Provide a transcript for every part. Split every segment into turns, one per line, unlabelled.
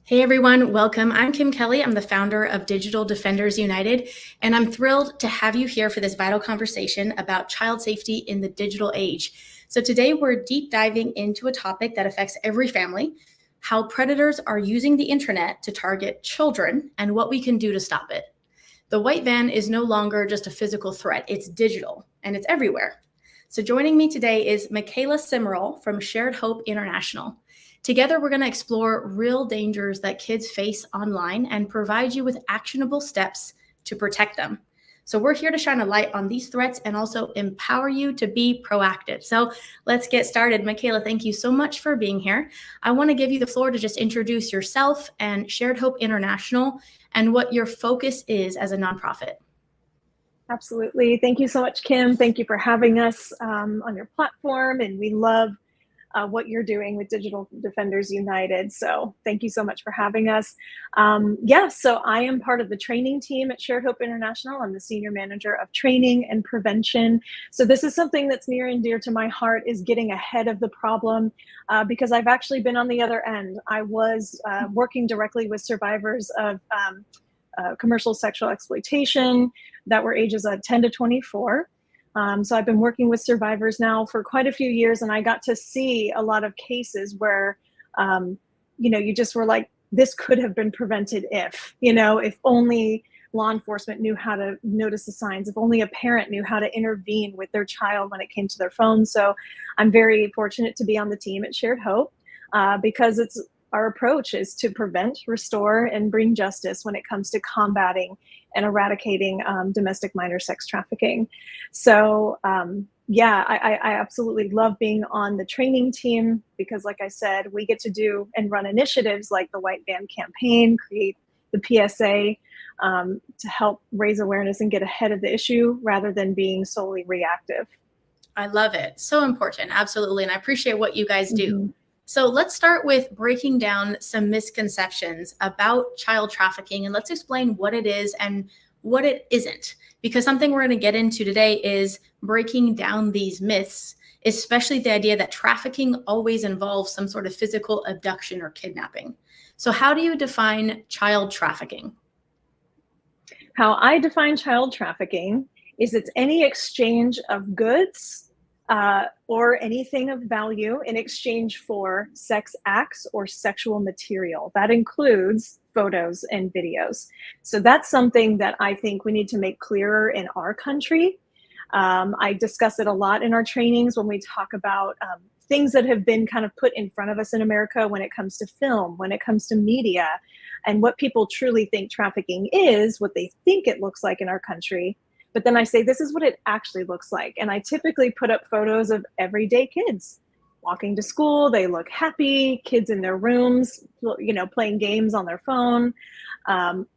Hey everyone, welcome. I'm Kim Kelley. I'm the founder of Digital Defenders United, and I'm thrilled to have you here for this vital conversation about child safety in the digital age. So today we're deep diving into a topic that affects every family, how predators are using the internet to target children and what we can do to stop it. The white van is no longer just a physical threat, it's digital and it's everywhere. So joining me today is Mikayla Simeral from Shared Hope International. Together, we're going to explore real dangers that kids face online and provide you with actionable steps to protect them. So we're here to shine a light on these threats and also empower you to be proactive. So let's get started. Mikayla, thank you so much for being here. I want to give you the floor to just introduce yourself and Shared Hope International and what your focus is as a nonprofit.
Absolutely. Thank you so much, Kim. Thank you for having us on your platform. And we love what you're doing with Digital Defenders United. So thank you so much for having us. So I am part of the training team at Shared Hope International. I'm the senior manager of training and prevention. So this is something that's near and dear to my heart, is getting ahead of the problem, because I've actually been on the other end. I was working directly with survivors of commercial sexual exploitation that were ages 10 to 24. So I've been working with survivors now for quite a few years, and I got to see a lot of cases where, you just were like, this could have been prevented if only law enforcement knew how to notice the signs, if only a parent knew how to intervene with their child when it came to their phone. So I'm very fortunate to be on the team at Shared Hope, because our approach is to prevent, restore, and bring justice when it comes to combating and eradicating domestic minor sex trafficking. So I absolutely love being on the training team because, like I said, we get to do and run initiatives like the White Van campaign, create the PSA to help raise awareness and get ahead of the issue rather than being solely reactive.
I love it. So important. Absolutely. And I appreciate what you guys do.
Mm-hmm.
So let's start with breaking down some misconceptions about child trafficking, and let's explain what it is and what it isn't. Because something we're going to get into today is breaking down these myths, especially the idea that trafficking always involves some sort of physical abduction or kidnapping. So how do you define child trafficking?
How I define child trafficking is it's any exchange of goods or anything of value in exchange for sex acts or sexual material. That includes photos and videos. So that's something that I think we need to make clearer in our country. I discuss it a lot in our trainings when we talk about things that have been kind of put in front of us in America when it comes to film, when it comes to media, and what people truly think trafficking is, what they think it looks like in our country. But then I say, this is what it actually looks like. And I typically put up photos of everyday kids walking to school. They look happy, kids in their rooms, playing games on their phone.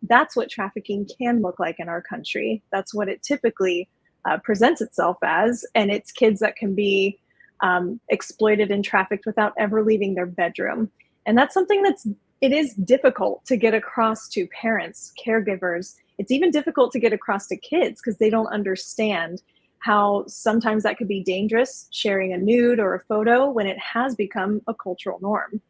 That's what trafficking can look like in our country. That's what it typically presents itself as. And it's kids that can be exploited and trafficked without ever leaving their bedroom. And that's something it is difficult to get across to parents, caregivers. It's even difficult to get across to kids because they don't understand how sometimes that could be dangerous, sharing a nude or a photo when it has become a cultural norm.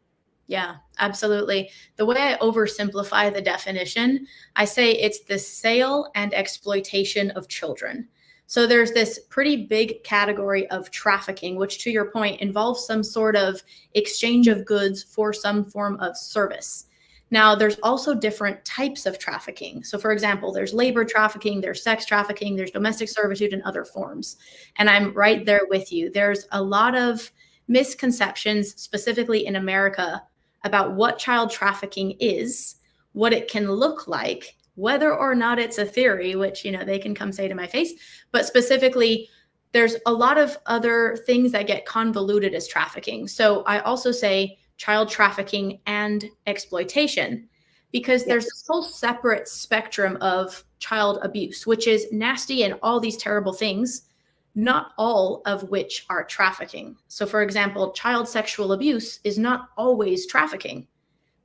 Yeah, absolutely. The way I oversimplify the definition, I say it's the sale and exploitation of children. So there's this pretty big category of trafficking, which, to your point, involves some sort of exchange of goods for some form of service. Now, there's also different types of trafficking. So, for example, there's labor trafficking, there's sex trafficking, there's domestic servitude and other forms. And I'm right there with you. There's a lot of misconceptions, specifically in America, about what child trafficking is, what it can look like, whether or not it's a theory, which, they can come say to my face, but specifically, there's a lot of other things that get convoluted as trafficking. So I also say child trafficking and exploitation, because there's this whole separate spectrum of child abuse, which is nasty and all these terrible things, not all of which are trafficking. So for example, child sexual abuse is not always trafficking,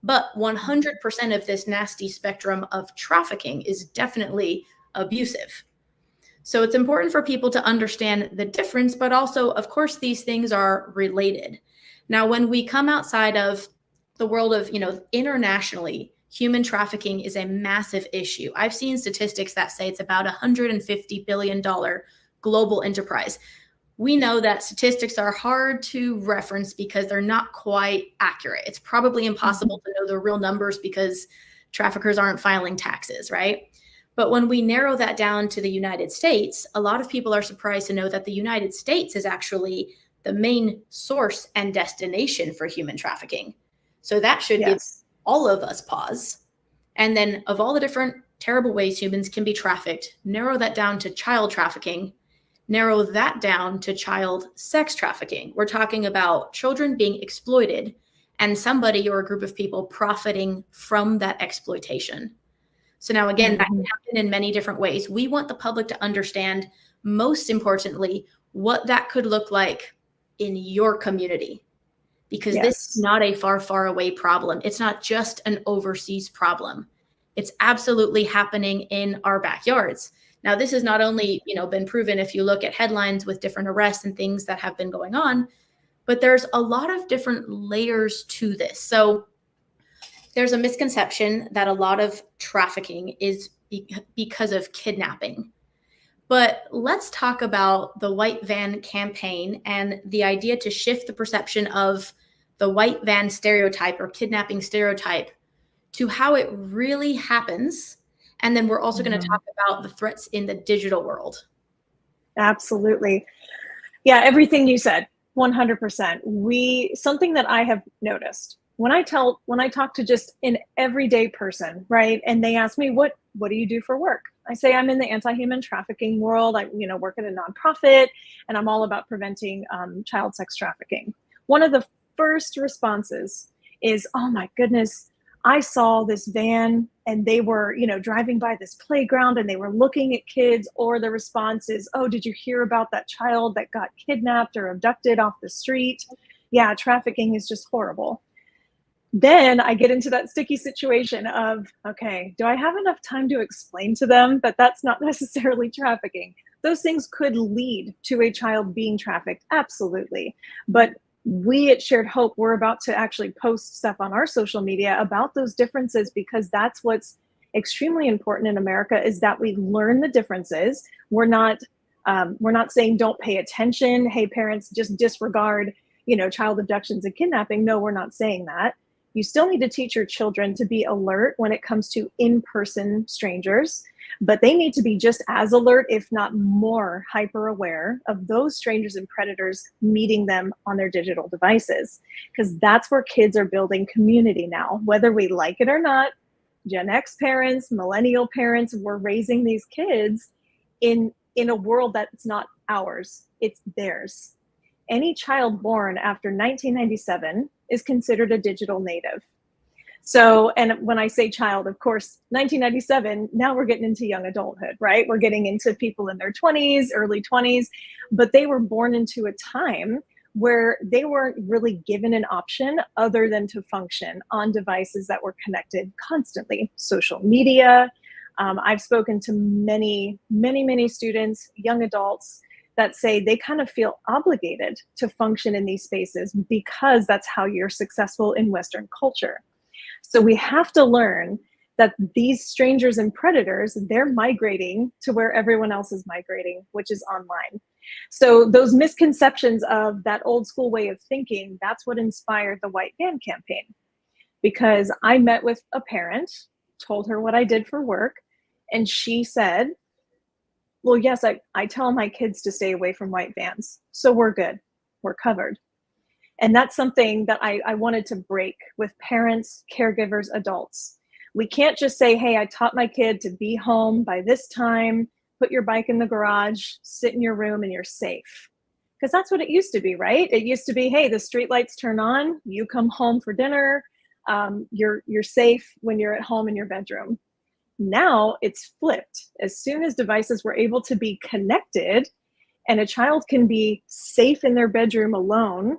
but 100% of this nasty spectrum of trafficking is definitely abusive. So it's important for people to understand the difference, but also, of course, these things are related. Now, when we come outside of the world of, internationally, human trafficking is a massive issue. I've seen statistics that say it's about $150 billion global enterprise. We know that statistics are hard to reference because they're not quite accurate. It's probably impossible to know the real numbers because traffickers aren't filing taxes, right? But when we narrow that down to the United States, a lot of people are surprised to know that the United States is actually the main source and destination for human trafficking. So that should give all of us pause. And then, of all the different terrible ways humans can be trafficked, narrow that down to child trafficking, narrow that down to child sex trafficking. We're talking about children being exploited and somebody or a group of people profiting from that exploitation. So now, again, that can happen in many different ways. We want the public to understand, most importantly, what that could look like in your community, because this is not a far, far away problem. It's not just an overseas problem. It's absolutely happening in our backyards. Now, this has not only, been proven if you look at headlines with different arrests and things that have been going on, but there's a lot of different layers to this. So there's a misconception that a lot of trafficking is because of kidnapping. But let's talk about the white van campaign and the idea to shift the perception of the white van stereotype or kidnapping stereotype to how it really happens. And then we're also going to talk about the threats in the digital world.
Absolutely. Yeah, everything you said, 100%. Something that I have noticed when I talk to just an everyday person, right? And they ask me, what do you do for work? I say, I'm in the anti-human trafficking world. I, work at a nonprofit, and I'm all about preventing child sex trafficking. One of the first responses is, oh my goodness, I saw this van and they were, driving by this playground and they were looking at kids. Or the response is, oh, did you hear about that child that got kidnapped or abducted off the street? Yeah, trafficking is just horrible. Then I get into that sticky situation of, okay, do I have enough time to explain to them that that's not necessarily trafficking? Those things could lead to a child being trafficked, absolutely. But we at Shared Hope, we're about to actually post stuff on our social media about those differences, because that's what's extremely important in America, is that we learn the differences. We're not saying don't pay attention. Hey, parents, just disregard, child abductions and kidnapping. No, we're not saying that. You still need to teach your children to be alert when it comes to in-person strangers, but they need to be just as alert, if not more hyper aware of those strangers and predators meeting them on their digital devices, because that's where kids are building community now, whether we like it or not. Gen X parents, millennial parents, we're raising these kids in a world that's not ours, it's theirs. Any child born after 1997 is considered a digital native. So, and when I say child, of course, 1997, now we're getting into young adulthood, right? We're getting into people in their 20s, early 20s, but they were born into a time where they weren't really given an option other than to function on devices that were connected constantly. Social media. I've spoken to many, many, many students, young adults, that say they kind of feel obligated to function in these spaces because that's how you're successful in Western culture. So we have to learn that these strangers and predators, they're migrating to where everyone else is migrating, which is online. So those misconceptions of that old school way of thinking, that's what inspired the White Van campaign. Because I met with a parent, told her what I did for work, and she said, well, yes, I tell my kids to stay away from white vans, so we're good, we're covered. And that's something that I wanted to break with parents, caregivers, adults. We can't just say, hey, I taught my kid to be home by this time, put your bike in the garage, sit in your room, and you're safe. Because that's what it used to be, right? It used to be, hey, the street lights turn on, you come home for dinner, you're safe when you're at home in your bedroom. Now it's flipped. As soon as devices were able to be connected and a child can be safe in their bedroom alone,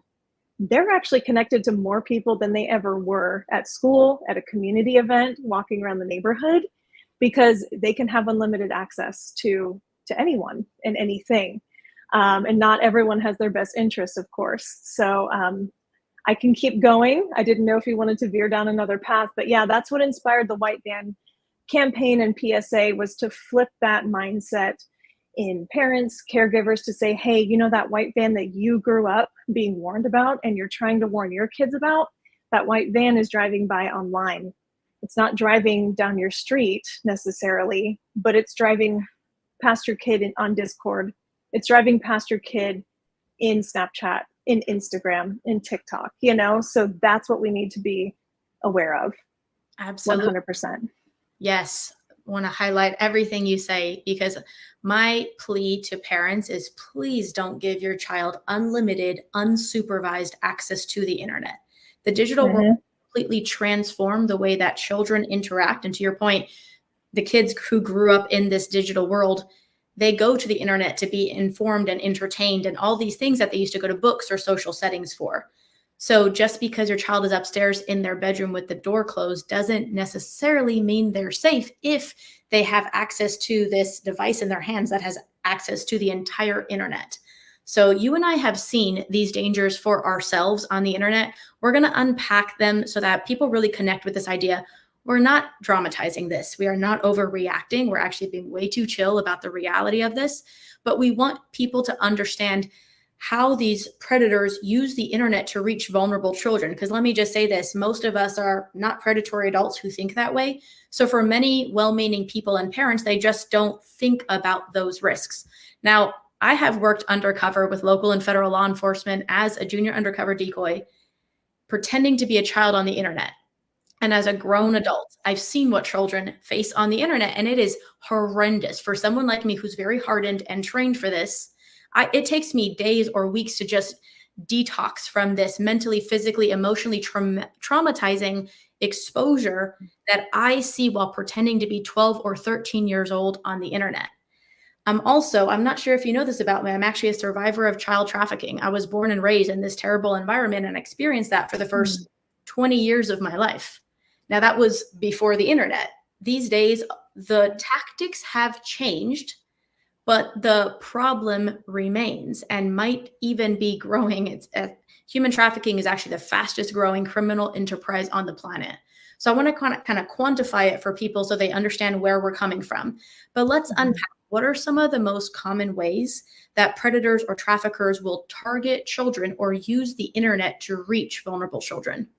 they're actually connected to more people than they ever were at school, at a community event, walking around the neighborhood, because they can have unlimited access to anyone and anything. And not everyone has their best interests, of course. So I can keep going. I didn't know if you wanted to veer down another path, but yeah, that's what inspired the White Van campaign and PSA, was to flip that mindset in parents, caregivers, to say, hey, you know, that white van that you grew up being warned about and you're trying to warn your kids about, that white van is driving by online. It's not driving down your street necessarily, but it's driving past your kid on Discord. It's driving past your kid in Snapchat, in Instagram, in TikTok, you know? So that's what we need to be aware of.
Absolutely.
100%.
Yes. Want to highlight everything you say, because my plea to parents is, please don't give your child unlimited, unsupervised access to the internet. The digital world completely transformed the way that children interact. And to your point, the kids who grew up in this digital world, they go to the internet to be informed and entertained and all these things that they used to go to books or social settings for. So just because your child is upstairs in their bedroom with the door closed doesn't necessarily mean they're safe if they have access to this device in their hands that has access to the entire internet. So you and I have seen these dangers for ourselves on the internet. We're going to unpack them so that people really connect with this idea. We're not dramatizing this. We are not overreacting. We're actually being way too chill about the reality of this. But we want people to understand how these predators use the internet to reach vulnerable children. Because let me just say this, most of us are not predatory adults who think that way. So for many well-meaning people and parents, they just don't think about those risks. Now, I have worked undercover with local and federal law enforcement as a junior undercover decoy, pretending to be a child on the internet. And as a grown adult, I've seen what children face on the internet, and it is horrendous. For someone like me who's very hardened and trained for this, it takes me days or weeks to just detox from this mentally, physically, emotionally traumatizing exposure that I see while pretending to be 12 or 13 years old on the internet. I'm not sure if you know this about me, I'm actually a survivor of child trafficking. I was born and raised in this terrible environment and experienced that for the first 20 years of my life. Now, that was before the internet. These days, the tactics have changed, but the problem remains and might even be growing. Human trafficking is actually the fastest growing criminal enterprise on the planet. So I want to kind of quantify it for people so they understand where we're coming from. But let's unpack, what are some of the most common ways that predators or traffickers will target children or use the internet to reach vulnerable children?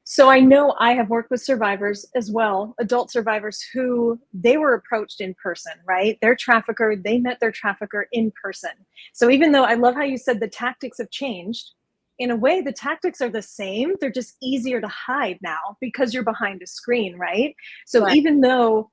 So I know I have worked with survivors as well, adult survivors who they were approached in person, right? Their trafficker, they met their trafficker in person. So even though I love how you said the tactics have changed, in a way, the tactics are the same. They're just easier to hide now because you're behind a screen, right? So
Right.
even though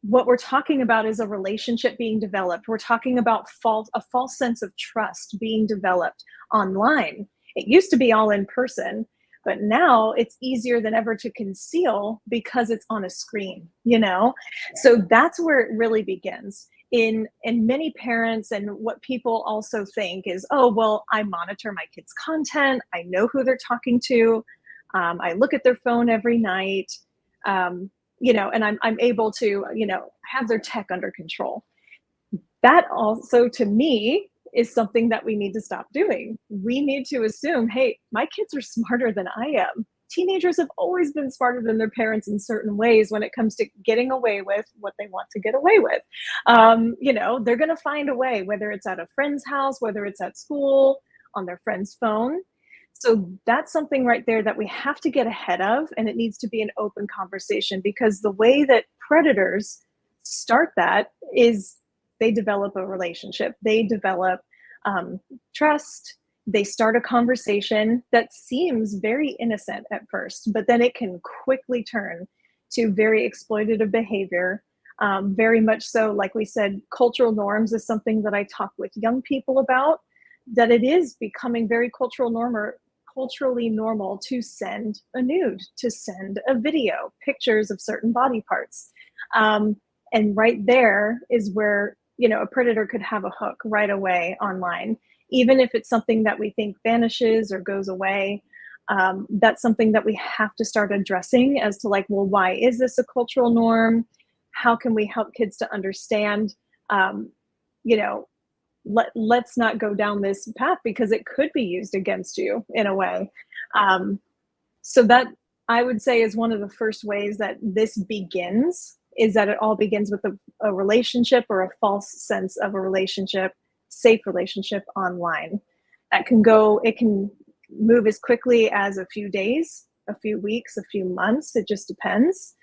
what we're talking about is a relationship being developed, we're talking about a false sense of trust being developed online. It used to be all in person, but now it's easier than ever to conceal because it's on a screen, you know? So that's where it really begins. In many parents, and what people also think is, oh, well, I monitor my kids' content. I know who they're talking to. I look at their phone every night. You know, and I'm able to, you know, have their tech under control. That also, to me, is something that we need to stop doing. We need to assume, hey, my kids are smarter than I am. Teenagers have always been smarter than their parents in certain ways when it comes to getting away with what they want to get away with. You know, they're going to find a way, whether it's at a friend's house, whether it's at school, on their friend's phone. So that's something right there that we have to get ahead of, and it needs to be an open conversation, because the way that predators start that is they develop a relationship, they develop trust, they start a conversation that seems very innocent at first, but then it can quickly turn to very exploitative behavior. Very much so, like we said, cultural norms is something that I talk with young people about, that it is becoming very culturally normal to send a nude, to send a video, pictures of certain body parts. And right there is where, you know, a predator could have a hook right away online, even if it's something that we think vanishes or goes away. That's something that we have to start addressing as to, like, well, why is this a cultural norm? How can we help kids to understand, you know, let's not go down this path because it could be used against you in a way. So that, I would say, is one of the first ways that this begins, is that it all begins with a relationship or a false sense of a relationship, safe relationship online. It can move as quickly as a few days, a few weeks, a few months. It just depends.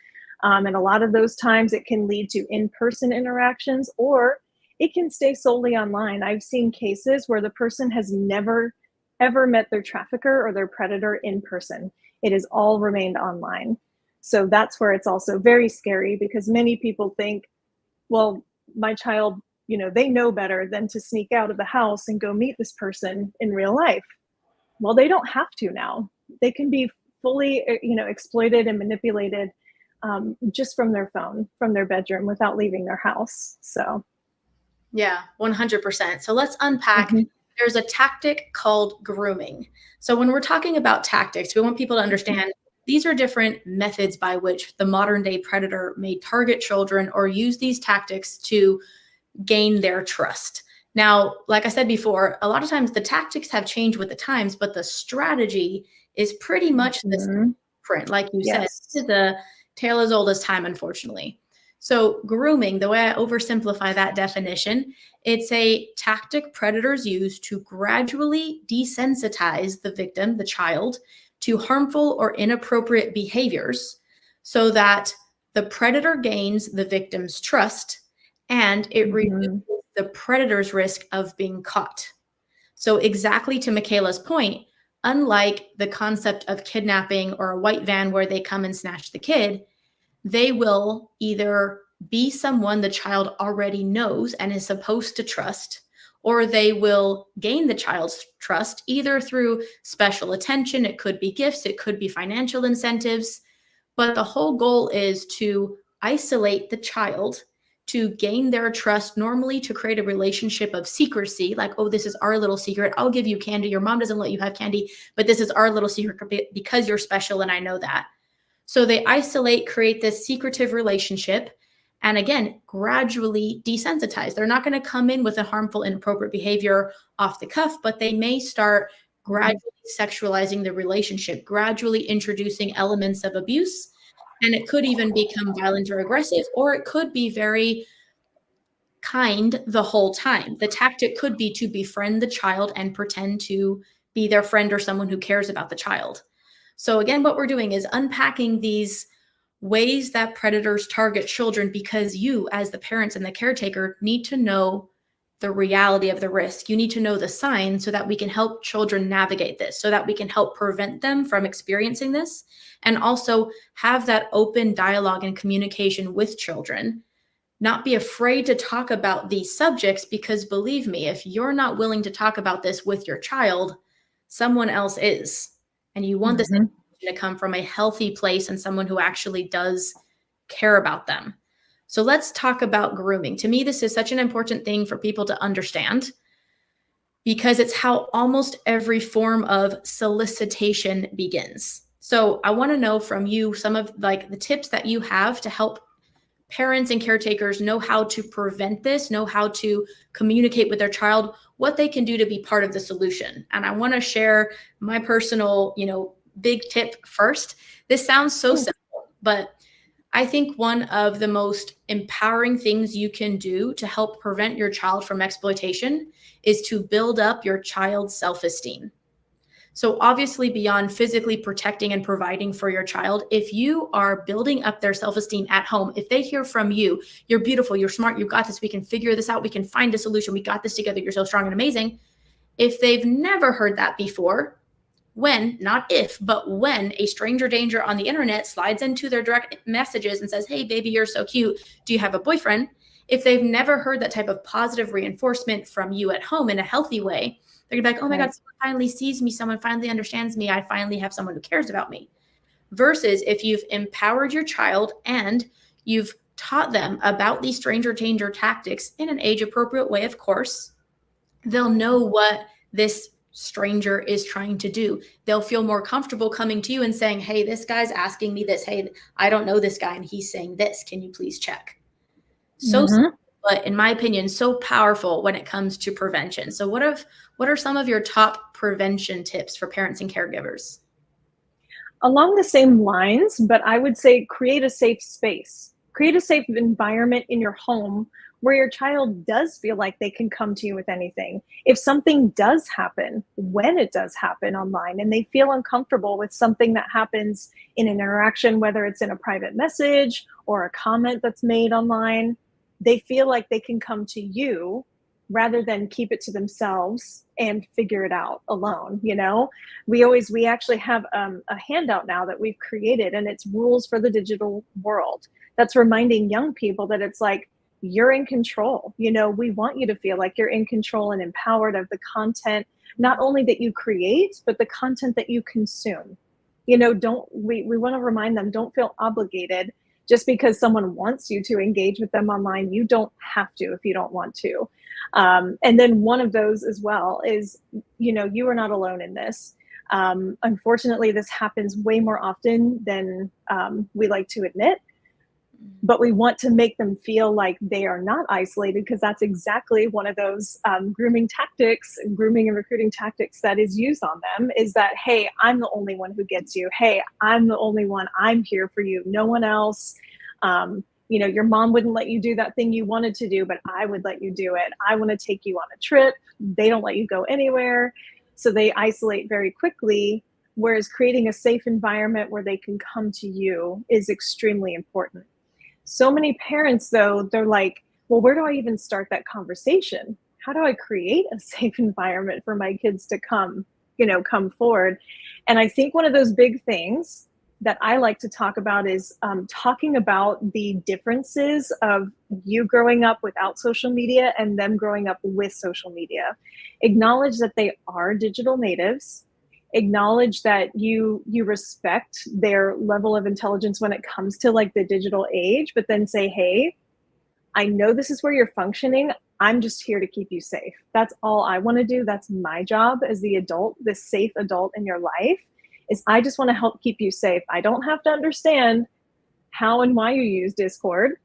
And a lot of those times it can lead to in-person interactions, or it can stay solely online. I've seen cases where the person has never, ever met their trafficker or their predator in person. It has all remained online. So that's where it's also very scary, because many people think, well, my child, they know better than to sneak out of the house and go meet this person in real life. Well, they don't have to now. They can be fully, exploited and manipulated just from their phone, from their bedroom, without leaving their house. So,
yeah, 100%. So let's unpack. There's a tactic called grooming. So when we're talking about tactics, we want people to understand these are different methods by which the modern day predator may target children or use these tactics to gain their trust. Now, like I said before, a lot of times the tactics have changed with the times, but the strategy is pretty much the same print. Like you said, this is the tale as old as time, unfortunately. So grooming, the way I oversimplify that definition, it's a tactic predators use to gradually desensitize the victim, the child, to harmful or inappropriate behaviors so that the predator gains the victim's trust and it reduces the predator's risk of being caught. So exactly to Mikayla's point, unlike the concept of kidnapping or a white van where they come and snatch the kid, they will either be someone the child already knows and is supposed to trust, or they will gain the child's trust either through special attention. It could be gifts, it could be financial incentives, but the whole goal is to isolate the child, to gain their trust, normally to create a relationship of secrecy, like, oh, this is our little secret. I'll give you candy. Your mom doesn't let you have candy, but this is our little secret because you're special and I know that. So they isolate, create this secretive relationship, and again, gradually desensitize. They're not going to come in with a harmful, inappropriate behavior off the cuff, but they may start gradually sexualizing the relationship, gradually introducing elements of abuse. And it could even become violent or aggressive, or it could be very kind the whole time. The tactic could be to befriend the child and pretend to be their friend or someone who cares about the child. So again, what we're doing is unpacking these ways that predators target children, because you, as the parents and the caretaker, need to know the reality of the risk. You need to know the signs so that we can help children navigate this, so that we can help prevent them from experiencing this, and also have that open dialogue and communication with children. Not be afraid to talk about these subjects, because believe me, if you're not willing to talk about this with your child, someone else is. And you want this to come from a healthy place and someone who actually does care about them. So let's talk about grooming. To me, this is such an important thing for people to understand, because it's how almost every form of solicitation begins. So I want to know from you some of like the tips that you have to help parents and caretakers know how to prevent this, know how to communicate with their child, what they can do to be part of the solution. And I want to share my personal, big tip first. This sounds so simple, but I think one of the most empowering things you can do to help prevent your child from exploitation is to build up your child's self-esteem. So obviously, beyond physically protecting and providing for your child, if you are building up their self-esteem at home, if they hear from you, you're beautiful, you're smart, you got this, we can figure this out, we can find a solution, we got this together, you're so strong and amazing. If they've never heard that before, not if, but when a stranger danger on the internet slides into their direct messages and says, hey, baby, you're so cute, do you have a boyfriend? If they've never heard that type of positive reinforcement from you at home in a healthy way, they're gonna be like, oh my God, someone finally sees me, someone finally understands me, I finally have someone who cares about me. Versus if you've empowered your child and you've taught them about these stranger danger tactics in an age-appropriate way, of course, they'll know what this stranger is trying to do. They'll feel more comfortable coming to you and saying, hey, this guy's asking me this. Hey, I don't know this guy and he's saying this. Can you please check? So simple, but in my opinion, so powerful when it comes to prevention. So what are some of your top prevention tips for parents and caregivers?
Along the same lines, but I would say create a safe space. Create a safe environment in your home where your child does feel like they can come to you with anything. If something does happen, when it does happen online, and they feel uncomfortable with something that happens in an interaction, whether it's in a private message or a comment that's made online, they feel like they can come to you rather than keep it to themselves and figure it out alone. We actually have a handout now that we've created, and it's rules for the digital world. That's reminding young people that it's like, you're in control. We want you to feel like you're in control and empowered of the content, not only that you create, but the content that you consume. We want to remind them, don't feel obligated just because someone wants you to engage with them online. You don't have to if you don't want to. And then one of those as well is, you are not alone in this. Unfortunately, this happens way more often than we like to admit. But we want to make them feel like they are not isolated, because that's exactly one of those grooming and recruiting tactics that is used on them, is that, hey, I'm the only one who gets you. Hey, I'm the only one. I'm here for you. No one else. Your mom wouldn't let you do that thing you wanted to do, but I would let you do it. I want to take you on a trip. They don't let you go anywhere. So they isolate very quickly. Whereas creating a safe environment where they can come to you is extremely important. So many parents, though, they're like, well, where do I even start that conversation? How do I create a safe environment for my kids to come forward? And I think one of those big things that I like to talk about is talking about the differences of you growing up without social media and them growing up with social media. Acknowledge that they are digital natives. Acknowledge that you respect their level of intelligence when it comes to like the digital age, but then say, hey, I know this is where you're functioning. I'm just here to keep you safe. That's all I want to do. That's my job as the adult, the safe adult in your life, is I just want to help keep you safe. I don't have to understand how and why you use Discord,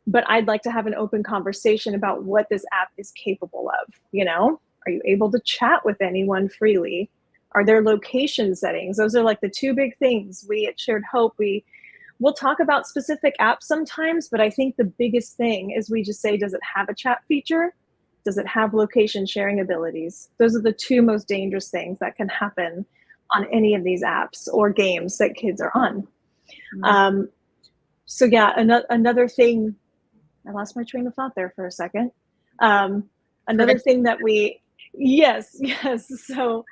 but I'd like to have an open conversation about what this app is capable of. Are you able to chat with anyone freely? Are there location settings? Those are like the two big things. We at Shared Hope, we'll talk about specific apps sometimes, but I think the biggest thing is we just say, does it have a chat feature? Does it have location sharing abilities? Those are the two most dangerous things that can happen on any of these apps or games that kids are on. Mm-hmm. So yeah, another thing, I lost my train of thought there for a second. Another thing that yes. So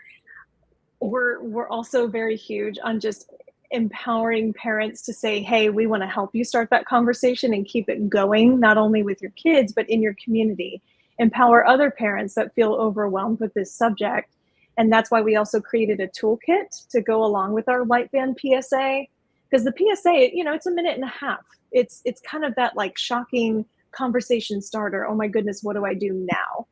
we're also very huge on just empowering parents to say, hey, we want to help you start that conversation and keep it going, not only with your kids, but in your community. Empower other parents that feel overwhelmed with this subject. And that's why we also created a toolkit to go along with our Lightband PSA. Because the PSA, it's a minute and a half. It's kind of that like shocking conversation starter. Oh my goodness, what do I do now?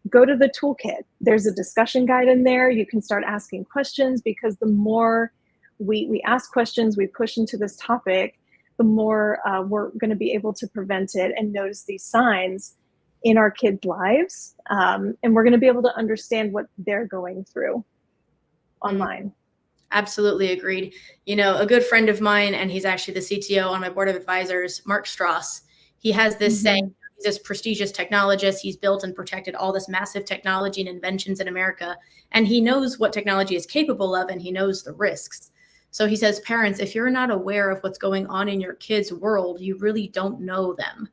Go to the toolkit. There's a discussion guide in there. You can start asking questions, because the more we ask questions, we push into this topic, the more we're going to be able to prevent it and notice these signs in our kids' lives. And we're going to be able to understand what they're going through online.
Absolutely agreed. A good friend of mine, and he's actually the CTO on my board of advisors, Mark Strauss, he has this saying, he's this prestigious technologist. He's built and protected all this massive technology and inventions in America. And he knows what technology is capable of, and he knows the risks. So he says, parents, if you're not aware of what's going on in your kids' world, you really don't know them,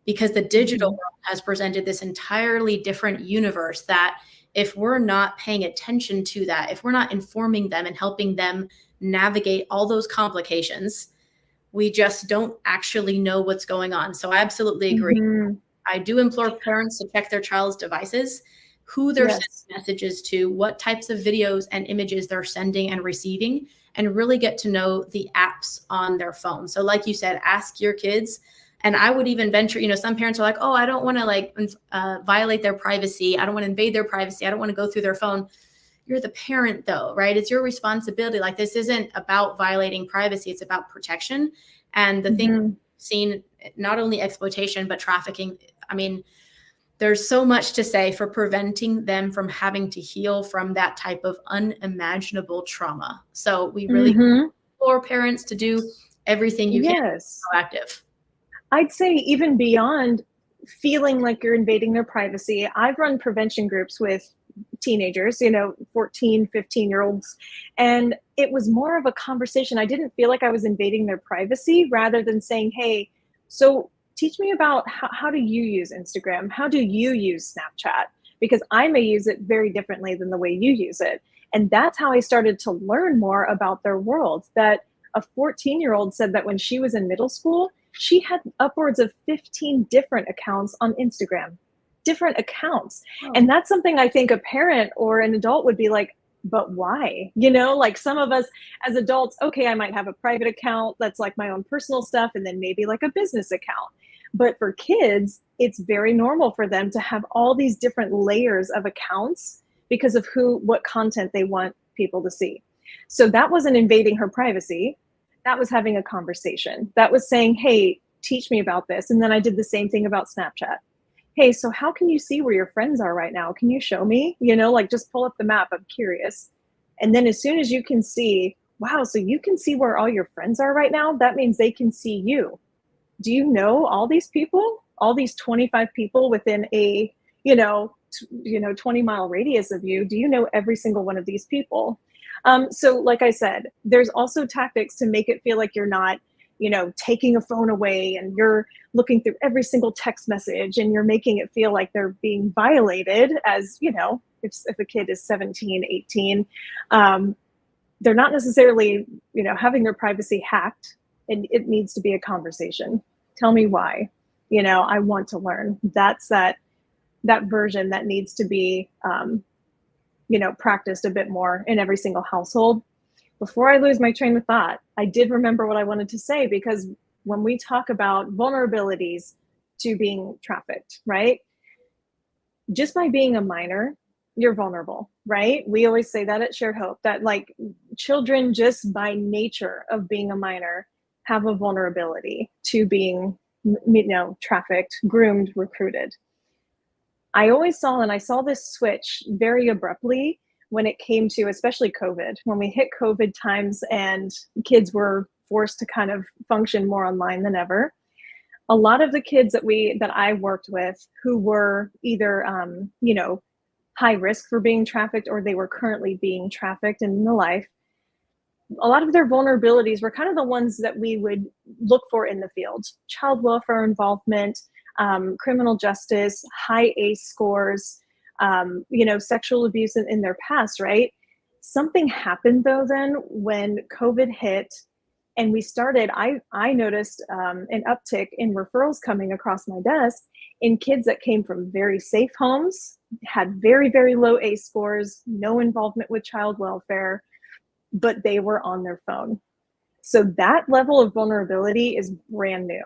because the digital world has presented this entirely different universe that if we're not paying attention to that, if we're not informing them and helping them navigate all those complications, we just don't actually know what's going on. So I absolutely agree. I do implore parents to check their child's devices, who they're sending messages to, what types of videos and images they're sending and receiving, and really get to know the apps on their phone. So like you said, ask your kids. And I would even venture, some parents are like, oh, I don't want to violate their privacy. I don't want to invade their privacy. I don't want to go through their phone. You're the parent though, right? It's your responsibility. Like, this isn't about violating privacy. It's about protection. And the thing we've seen, not only exploitation, but trafficking I mean, there's so much to say for preventing them from having to heal from that type of unimaginable trauma. So we really implore parents to do everything you can to be proactive.
I'd say even beyond feeling like you're invading their privacy, I've run prevention groups with teenagers, 14, 15-year-olds, and it was more of a conversation. I didn't feel like I was invading their privacy, rather than saying, hey, so teach me about how do you use Instagram? How do you use Snapchat? Because I may use it very differently than the way you use it. And that's how I started to learn more about their world. That a 14-year-old said that when she was in middle school, she had upwards of 15 different accounts on Instagram, different accounts. Oh. And that's something I think a parent or an adult would be like, but why? Like some of us as adults, okay, I might have a private account that's like my own personal stuff, and then maybe like a business account. But for kids, it's very normal for them to have all these different layers of accounts because of what content they want people to see. So that wasn't invading her privacy. That was having a conversation. That was saying, hey, teach me about this. And then I did the same thing about Snapchat. Hey, so how can you see where your friends are right now? Can you show me? Like just pull up the map. I'm curious. And then as soon as you can see, wow, so you can see where all your friends are right now, that means they can see you. Do you know all these people, all these 25 people within a, 20-mile radius of you? Do you know every single one of these people? So like I said, there's also tactics to make it feel like you're not, taking a phone away and you're looking through every single text message and you're making it feel like they're being violated as, if a kid is 17, 18, they're not necessarily, having their privacy hacked, and it needs to be a conversation. Tell me why, I want to learn. That's that version that needs to be, practiced a bit more in every single household. Before I lose my train of thought, I did remember what I wanted to say, because when we talk about vulnerabilities to being trafficked, right? Just by being a minor, you're vulnerable, right? We always say that at Shared Hope, that like children just by nature of being a minor have a vulnerability to being, trafficked, groomed, recruited. I always saw, and I saw this switch very abruptly when it came to, especially COVID, when we hit COVID times and kids were forced to kind of function more online than ever. A lot of the kids that I worked with who were either, high risk for being trafficked, or they were currently being trafficked in the life, a lot of their vulnerabilities were kind of the ones that we would look for in the field: child welfare involvement, criminal justice, high ACE scores, sexual abuse in their past, right? Something happened though then when COVID hit, and we started, I noticed an uptick in referrals coming across my desk in kids that came from very safe homes, had very, very low ACE scores, no involvement with child welfare, but they were on their phone. So that level of vulnerability is brand new.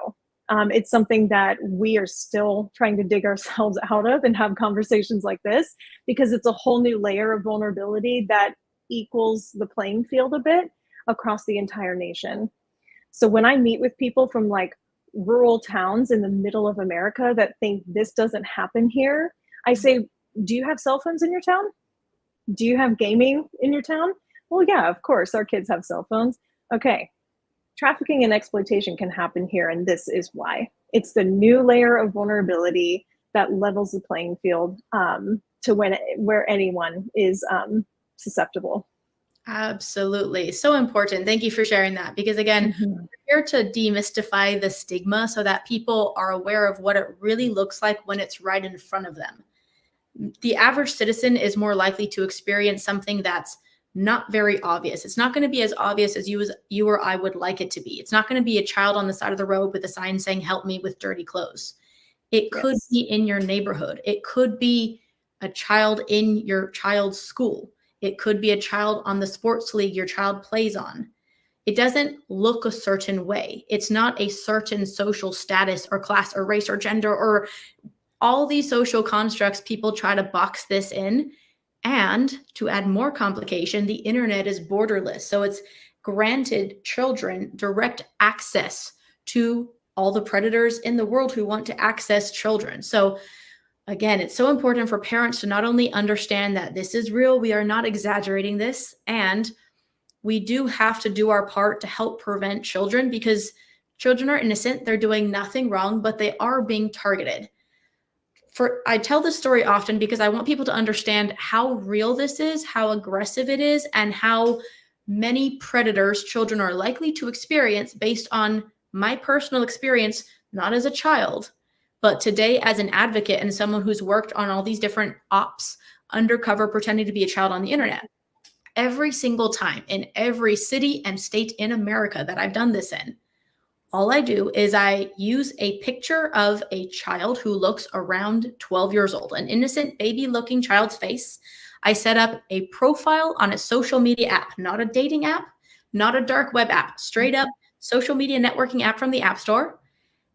It's something that we are still trying to dig ourselves out of and have conversations like this, because it's a whole new layer of vulnerability that equals the playing field a bit across the entire nation. So when I meet with people from like rural towns in the middle of America that think this doesn't happen here, I say, do you have cell phones in your town? Do you have gaming in your town? Well, yeah, of course, our kids have cell phones. Okay. Trafficking and exploitation can happen here, and this is why. It's the new layer of vulnerability that levels the playing field to where anyone is susceptible.
Absolutely. So important. Thank you for sharing that, because again, we're here to demystify the stigma so that people are aware of what it really looks like when it's right in front of them. The average citizen is more likely to experience something that's not very obvious. It's not going to be as obvious as you or I would like it to be. It's not going to be a child on the side of the road with a sign saying, "Help me with dirty clothes." It could be in your neighborhood. It could be a child in your child's school. It could be a child on the sports league your child plays on. It doesn't look a certain way. It's not a certain social status or class or race or gender or all these social constructs. People try to box this in. And to add more complication, the internet is borderless. So it's granted children direct access to all the predators in the world who want to access children. So again, it's so important for parents to not only understand that this is real, we are not exaggerating this, and we do have to do our part to help prevent children, because children are innocent, they're doing nothing wrong, but they are being targeted. I tell this story often because I want people to understand how real this is, how aggressive it is, and how many predators children are likely to experience based on my personal experience, not as a child, but today as an advocate and someone who's worked on all these different ops undercover pretending to be a child on the internet. Every single time in every city and state in America that I've done this in, all I do is I use a picture of a child who looks around 12 years old, an innocent baby looking child's face. I set up a profile on a social media app, not a dating app, not a dark web app, straight up social media networking app from the App Store.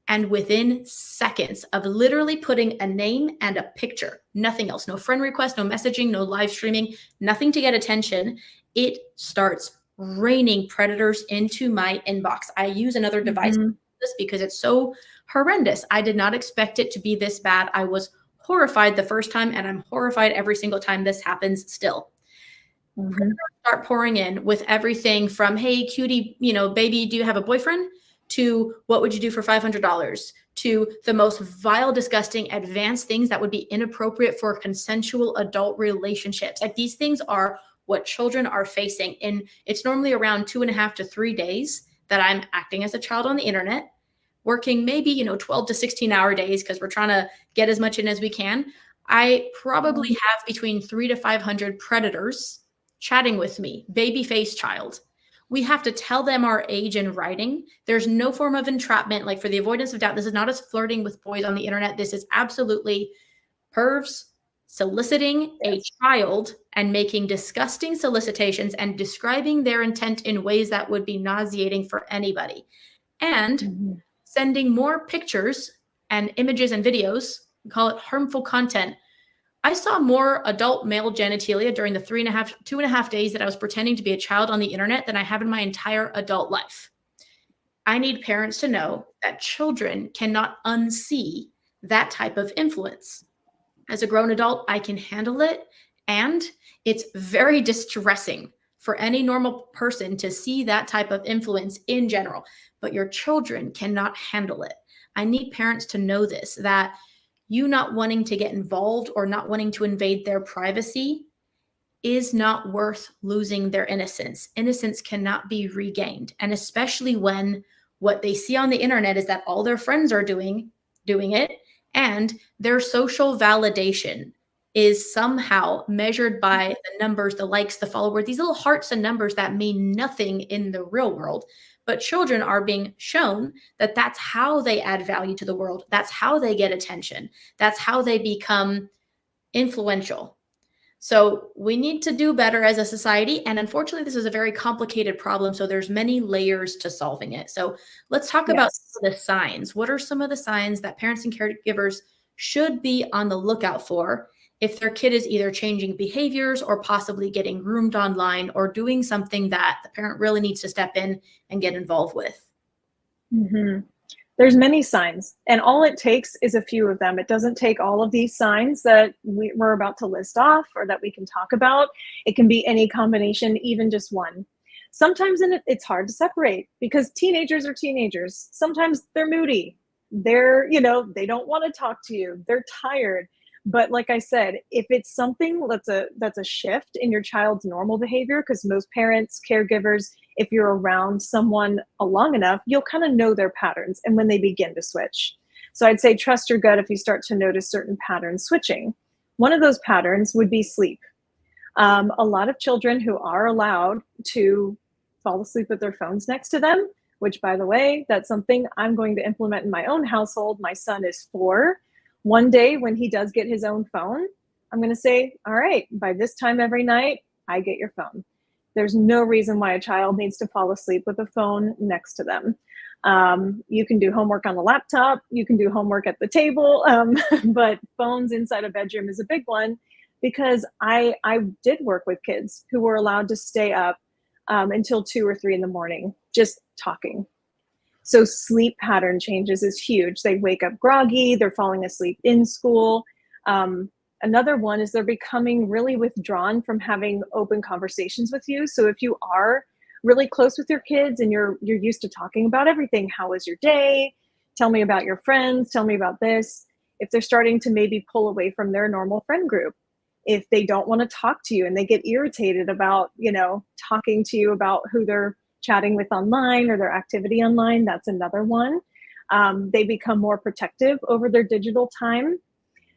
And within seconds of literally putting a name and a picture, nothing else, no friend request, no messaging, no live streaming, nothing to get attention, it starts raining predators into my inbox. I use another device for this because it's so horrendous. I did not expect it to be this bad. I was horrified the first time, and I'm horrified every single time this happens still. Predators start pouring in with everything from, hey, cutie, baby, do you have a boyfriend? To what would you do for $500? To the most vile, disgusting, advanced things that would be inappropriate for consensual adult relationships. Like, these things are what children are facing. And it's normally around 2.5 to 3 days that I'm acting as a child on the internet, working maybe, 12 to 16-hour days because we're trying to get as much in as we can. I probably have between 300 to 500 predators chatting with me, baby face child. We have to tell them our age in writing. There's no form of entrapment. Like, for the avoidance of doubt, this is not us flirting with boys on the internet. This is absolutely pervs soliciting a child and making disgusting solicitations and describing their intent in ways that would be nauseating for anybody. And sending more pictures and images and videos, we call it harmful content. I saw more adult male genitalia during the 2.5 days that I was pretending to be a child on the internet than I have in my entire adult life. I need parents to know that children cannot unsee that type of influence. As a grown adult, I can handle it, and it's very distressing for any normal person to see that type of influence in general, but your children cannot handle it. I need parents to know this, that you not wanting to get involved or not wanting to invade their privacy is not worth losing their innocence. Innocence cannot be regained. And especially when what they see on the internet is that all their friends are doing it, and their social validation is somehow measured by the numbers, the likes, the followers, these little hearts and numbers that mean nothing in the real world. But children are being shown that that's how they add value to the world. That's how they get attention. That's how they become influential. So we need to do better as a society. And unfortunately, this is a very complicated problem. So there's many layers to solving it. So let's talk about the signs. What are some of the signs that parents and caregivers should be on the lookout for if their kid is either changing behaviors or possibly getting groomed online or doing something that the parent really needs to step in and get involved with?
There's many signs, and all it takes is a few of them. It doesn't take all of these signs that we're about to list off or that we can talk about. It can be any combination, even just one. Sometimes it's hard to separate because teenagers are teenagers. Sometimes they're moody. They don't want to talk to you. They're tired. But like I said, if it's something that's a shift in your child's normal behavior, because most parents, caregivers, if you're around someone long enough, you'll kind of know their patterns and when they begin to switch. So I'd say trust your gut if you start to notice certain patterns switching. One of those patterns would be sleep. A lot of children who are allowed to fall asleep with their phones next to them, which, by the way, that's something I'm going to implement in my own household. My son is 4. One day when he does get his own phone, I'm going to say, all right, by this time every night, I get your phone. There's no reason why a child needs to fall asleep with a phone next to them. You can do homework on the laptop. You can do homework at the table. But phones inside a bedroom is a big one, because I did work with kids who were allowed to stay up until 2 or 3 in the morning, just talking. So sleep pattern changes is huge. They wake up groggy, they're falling asleep in school. Another one is they're becoming really withdrawn from having open conversations with you. So if you are really close with your kids and you're used to talking about everything, how was your day? Tell me about your friends, tell me about this. If they're starting to maybe pull away from their normal friend group, if they don't want to talk to you and they get irritated about, talking to you about who they're chatting with online or their activity online, that's another one. They become more protective over their digital time.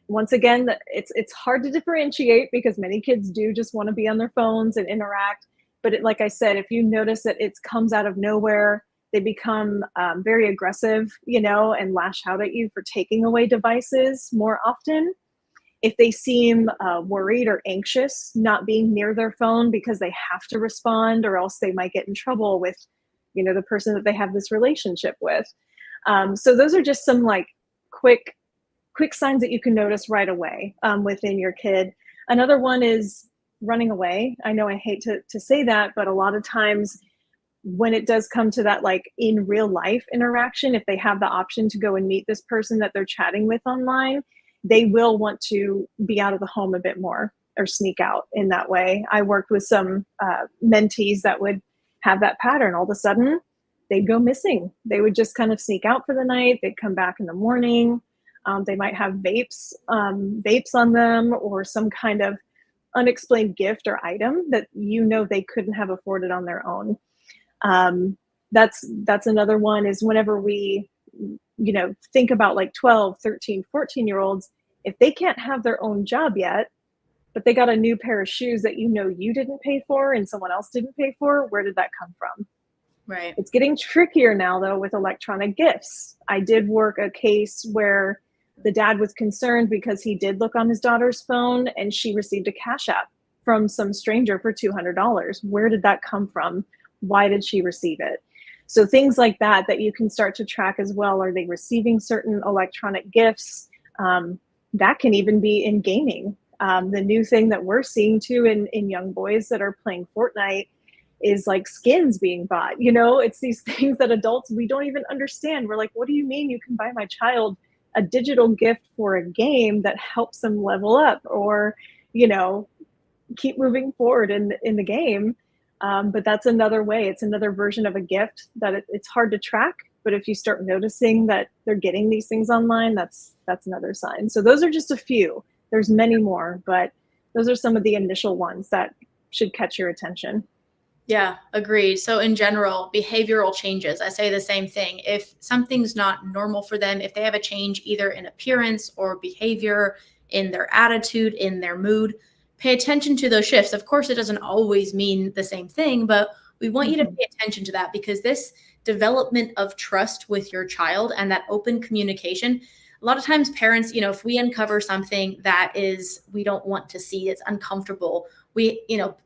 Once again, it's hard to differentiate because many kids do just want to be on their phones and interact. But like I said, if you notice that it comes out of nowhere, they become very aggressive, and lash out at you for taking away devices more often. If they seem worried or anxious, not being near their phone because they have to respond or else they might get in trouble with, the person that they have this relationship with. So those are just some like quick signs that you can notice right away within your kid. Another one is running away. I know I hate to say that, but a lot of times when it does come to that, like in real life interaction, if they have the option to go and meet this person that they're chatting with online, they will want to be out of the home a bit more or sneak out in that way. I worked with some mentees that would have that pattern. All of a sudden, they'd go missing. They would just kind of sneak out for the night. They'd come back in the morning. They might have vapes on them or some kind of unexplained gift or item that they couldn't have afforded on their own. That's another one is whenever we think about like 12, 13, 14-year-olds, if they can't have their own job yet, but they got a new pair of shoes that you didn't pay for and someone else didn't pay for, where did that come from?
Right.
It's getting trickier now, though, with electronic gifts. I did work a case where the dad was concerned because he did look on his daughter's phone and she received a cash app from some stranger for $200. Where did that come from? Why did she receive it? So things like that you can start to track as well. Are they receiving certain electronic gifts? That can even be in gaming. The new thing that we're seeing too in young boys that are playing Fortnite is like skins being bought. It's these things that adults, we don't even understand. We're like, what do you mean you can buy my child a digital gift for a game that helps them level up or, keep moving forward in the game? But that's another way. It's another version of a gift that it's hard to track. But if you start noticing that they're getting these things online, that's another sign. So those are just a few. There's many more, but those are some of the initial ones that should catch your attention.
Yeah, agreed. So in general, behavioral changes, I say the same thing. If something's not normal for them, if they have a change either in appearance or behavior, in their attitude, in their mood, pay attention to those shifts. Of course, it doesn't always mean the same thing, but we want you to pay attention to that because this development of trust with your child and that open communication, a lot of times parents, if we uncover something that we don't want to see, it's uncomfortable,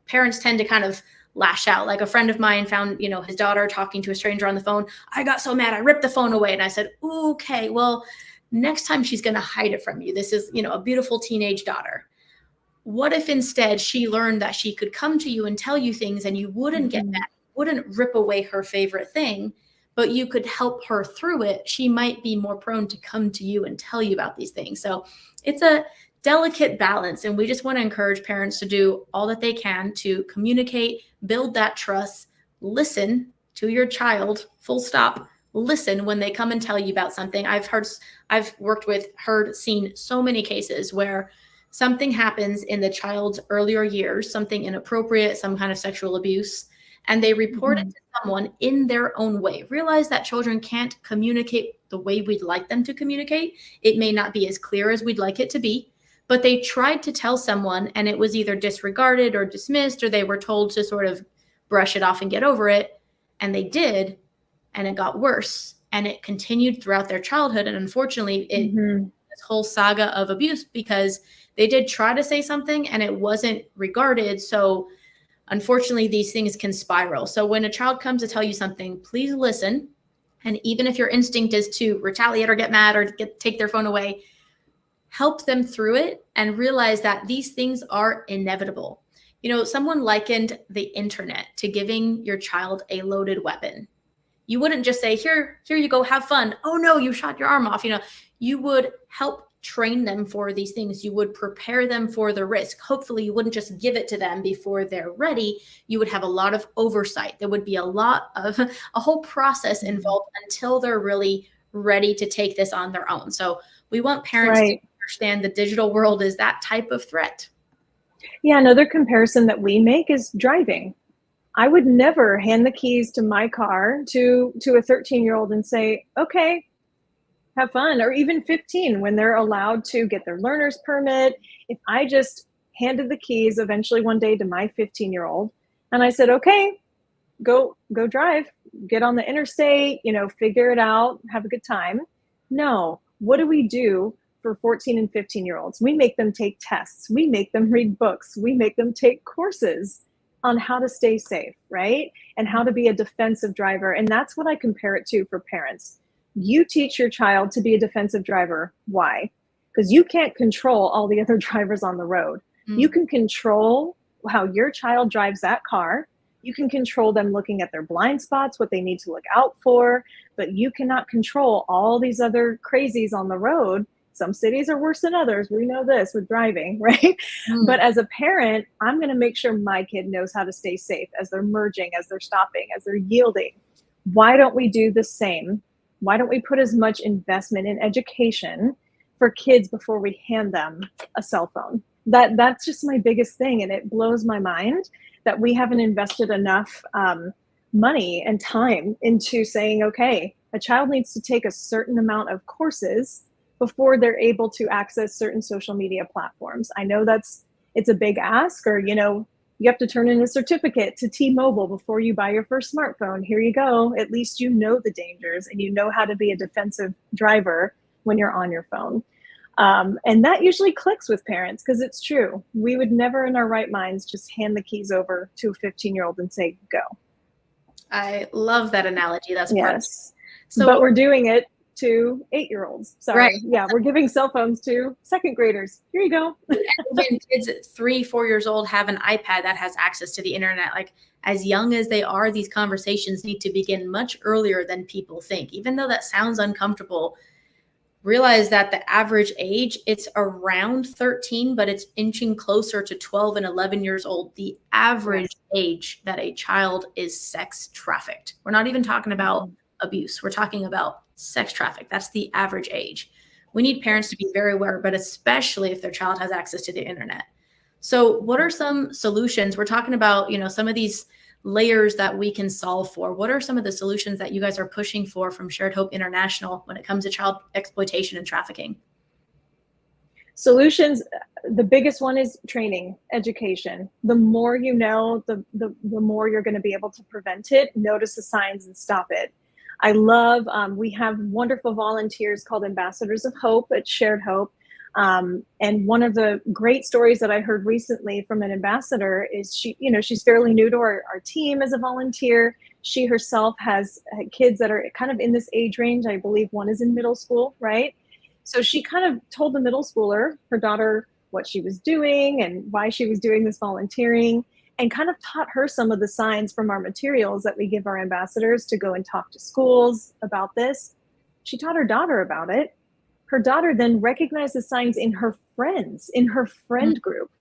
parents tend to kind of lash out. Like a friend of mine found, his daughter talking to a stranger on the phone. I got so mad, I ripped the phone away. And I said, okay, well, next time she's going to hide it from you. This is, a beautiful teenage daughter. What if instead she learned that she could come to you and tell you things and you wouldn't get mad, wouldn't rip away her favorite thing, but you could help her through it? She might be more prone to come to you and tell you about these things. So it's a delicate balance. And we just want to encourage parents to do all that they can to communicate, build that trust, listen to your child, full stop, listen when they come and tell you about something. I've seen so many cases where something happens in the child's earlier years, something inappropriate, some kind of sexual abuse, and they report it to someone in their own way. Realize that children can't communicate the way we'd like them to communicate. It may not be as clear as we'd like it to be, but they tried to tell someone and it was either disregarded or dismissed, or they were told to sort of brush it off and get over it. And they did, and it got worse. And it continued throughout their childhood. And unfortunately, this whole saga of abuse, because they did try to say something and it wasn't regarded. So unfortunately, these things can spiral. So when a child comes to tell you something, please listen. And even if your instinct is to retaliate or get mad or take their phone away, help them through it and realize that these things are inevitable. Someone likened the internet to giving your child a loaded weapon. You wouldn't just say, here you go, have fun. Oh no, you shot your arm off. You would help train them for these things. You would prepare them for the risk. Hopefully you wouldn't just give it to them before they're ready. You would have a lot of oversight. There would be a whole process involved until they're really ready to take this on their own. So we want parents to understand the digital world is that type of threat.
Yeah, another comparison that we make is driving. I would never hand the keys to my car to a 13-year-old and say, okay, have fun, or even 15 when they're allowed to get their learner's permit. If I just handed the keys eventually one day to my 15-year-old and I said, okay, go drive, get on the interstate, figure it out, have a good time. No, what do we do for 14 and 15-year-olds? We make them take tests. We make them read books. We make them take courses on how to stay safe, right? And how to be a defensive driver. And that's what I compare it to for parents. You teach your child to be a defensive driver. Why? Because you can't control all the other drivers on the road. You can control how your child drives that car. You can control them looking at their blind spots, what they need to look out for, but you cannot control all these other crazies on the road. Some cities are worse than others. We know this with driving, right? But as a parent, I'm going to make sure my kid knows how to stay safe as they're merging, as they're stopping, as they're yielding. Why don't we do the same? Why don't we put as much investment in education for kids before we hand them a cell phone? That's just my biggest thing. And it blows my mind that we haven't invested enough money and time into saying, okay, a child needs to take a certain amount of courses before they're able to access certain social media platforms. I know it's a big ask, or, you have to turn in a certificate to T-Mobile before you buy your first smartphone. Here you go. At least you know the dangers and you know how to be a defensive driver when you're on your phone. And that usually clicks with parents because it's true. We would never in our right minds just hand the keys over to a 15-year-old and say, go.
I love that analogy. That's
yes. But we're doing it to 8-year-olds. Sorry. Right. Yeah, we're giving cell phones to second graders. Here you go.
Even kids at 3-4 years old have an iPad that has access to the internet. Like, as young as they are, these conversations need to begin much earlier than people think. Even though that sounds uncomfortable, realize that the average age, it's around 13, but it's inching closer to 12 and 11 years old. The average age that a child is sex trafficked. We're not even talking about abuse. We're talking about sex traffic. That's the average age. We need parents to be very aware, but especially if their child has access to the internet. So what are some solutions? We're talking about, some of these layers that we can solve for. What are some of the solutions that you guys are pushing for from Shared Hope International when it comes to child exploitation and trafficking?
Solutions, the biggest one is training, education. The more you know, the more you're going to be able to prevent it, notice the signs, and stop it. I love, we have wonderful volunteers called Ambassadors of Hope at Shared Hope. And one of the great stories that I heard recently from an ambassador is she's fairly new to our team as a volunteer. She herself has kids that are kind of in this age range. I believe one is in middle school, right? So she kind of told the middle schooler, her daughter, what she was doing and why she was doing this volunteering, and kind of taught her some of the signs from our materials that we give our ambassadors to go and talk to schools about this. She taught her daughter about it. Her daughter then recognized the signs in her friends, in her friend group,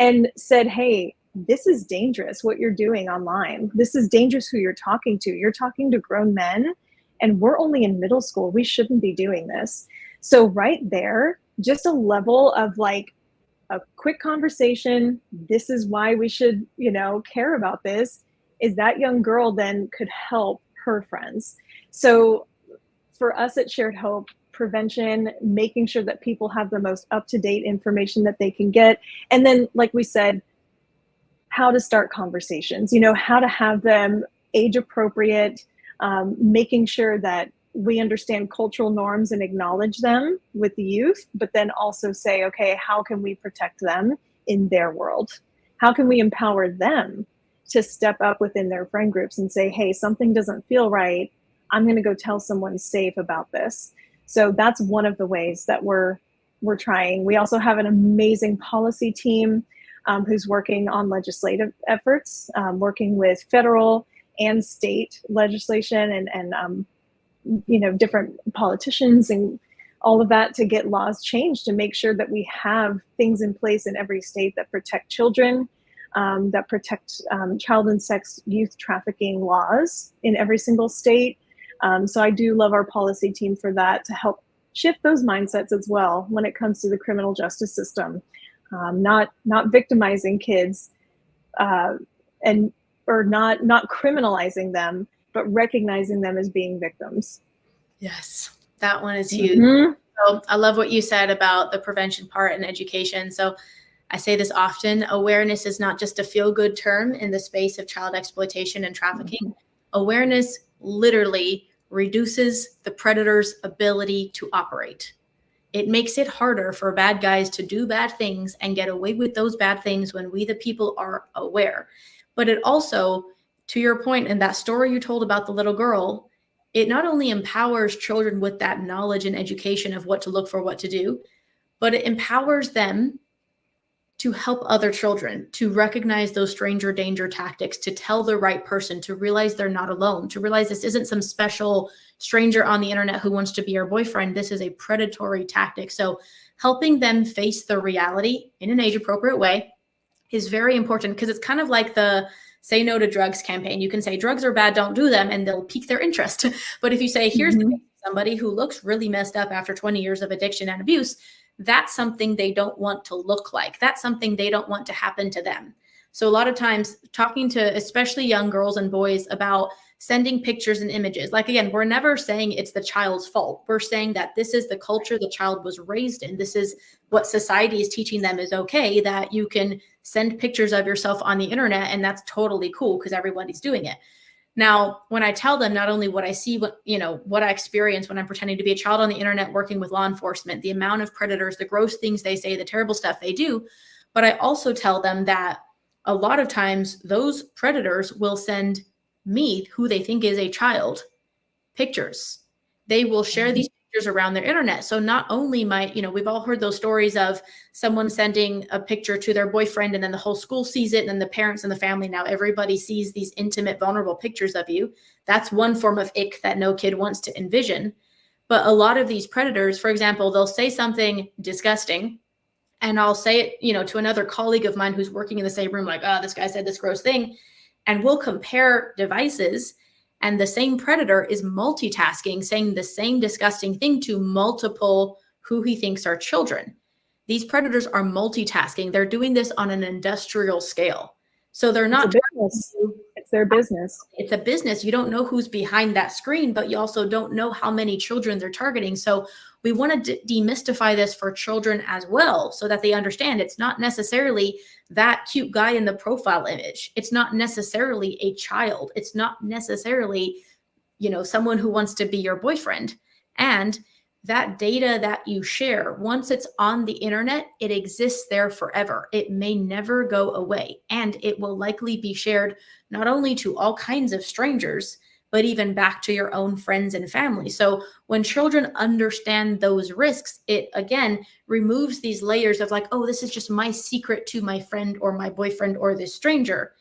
and said, hey, this is dangerous, what you're doing online. This is dangerous who you're talking to. You're talking to grown men, and we're only in middle school. We shouldn't be doing this. So right there, just a level of like a quick conversation. This is why we should, care about this, is that young girl then could help her friends. So for us at Shared Hope, prevention, making sure that people have the most up-to-date information that they can get. And then, like we said, how to start conversations, how to have them age appropriate, making sure that we understand cultural norms and acknowledge them with the youth, but then also say, okay, how can we protect them in their world? How can we empower them to step up within their friend groups and say, hey, something doesn't feel right. I'm going to go tell someone safe about this. So that's one of the ways that we're trying. We also have an amazing policy team who's working on legislative efforts, working with federal and state legislation and different politicians and all of that to get laws changed to make sure that we have things in place in every state that protect children, that protect child and sex youth trafficking laws in every single state. So I do love our policy team for that, to help shift those mindsets as well when it comes to the criminal justice system. Not victimizing kids, and or not criminalizing them, but recognizing them as being victims.
Yes, that one is huge. So I love what you said about the prevention part and education. So I say this often, awareness is not just a feel-good term in the space of child exploitation and trafficking. Awareness literally reduces the predator's ability to operate. It makes it harder for bad guys to do bad things and get away with those bad things when we, the people, are aware. But it also, to your point in that story you told about the little girl, it not only empowers children with that knowledge and education of what to look for, what to do, but it empowers them to help other children, to recognize those stranger danger tactics, to tell the right person, to realize they're not alone, to realize this isn't some special stranger on the internet who wants to be your boyfriend. This is a predatory tactic. So helping them face the reality in an age-appropriate way is very important, because it's kind of like the say no to drugs campaign. You can say drugs are bad, don't do them, and they'll pique their interest. But if you say, here's somebody who looks really messed up after 20 years of addiction and abuse, that's something they don't want to look like. That's something they don't want to happen to them. So a lot of times talking to especially young girls and boys about sending pictures and images, like, again, we're never saying it's the child's fault. We're saying that this is the culture the child was raised in. This is what society is teaching them is okay, that you can send pictures of yourself on the internet, and that's totally cool because everybody's doing it. Now, when I tell them not only what I see, what I experience when I'm pretending to be a child on the internet working with law enforcement, the amount of predators, the gross things they say, the terrible stuff they do, but I also tell them that a lot of times those predators will send me, who they think is a child, pictures. They will share these pictures around their internet. So not only we've all heard those stories of someone sending a picture to their boyfriend and then the whole school sees it, and then the parents and the family, now everybody sees these intimate, vulnerable pictures of you. That's one form of ick that no kid wants to envision. But a lot of these predators, for example, they'll say something disgusting, and I'll say it, to another colleague of mine who's working in the same room, like, oh, this guy said this gross thing. And we'll compare devices, and the same predator is multitasking, saying the same disgusting thing to multiple who he thinks are children. These predators are multitasking. They're doing this on an industrial scale. So they're not.
It's their business.
It's a business. You don't know who's behind that screen, but you also don't know how many children they're targeting. So we want to demystify this for children as well, so that they understand it's not necessarily that cute guy in the profile image. It's not necessarily a child. It's not necessarily, someone who wants to be your boyfriend. And that data that you share, once it's on the internet, it exists there forever. It may never go away. And it will likely be shared not only to all kinds of strangers, but even back to your own friends and family. So when children understand those risks, it again removes these layers of like, oh, this is just my secret to my friend or my boyfriend or this stranger.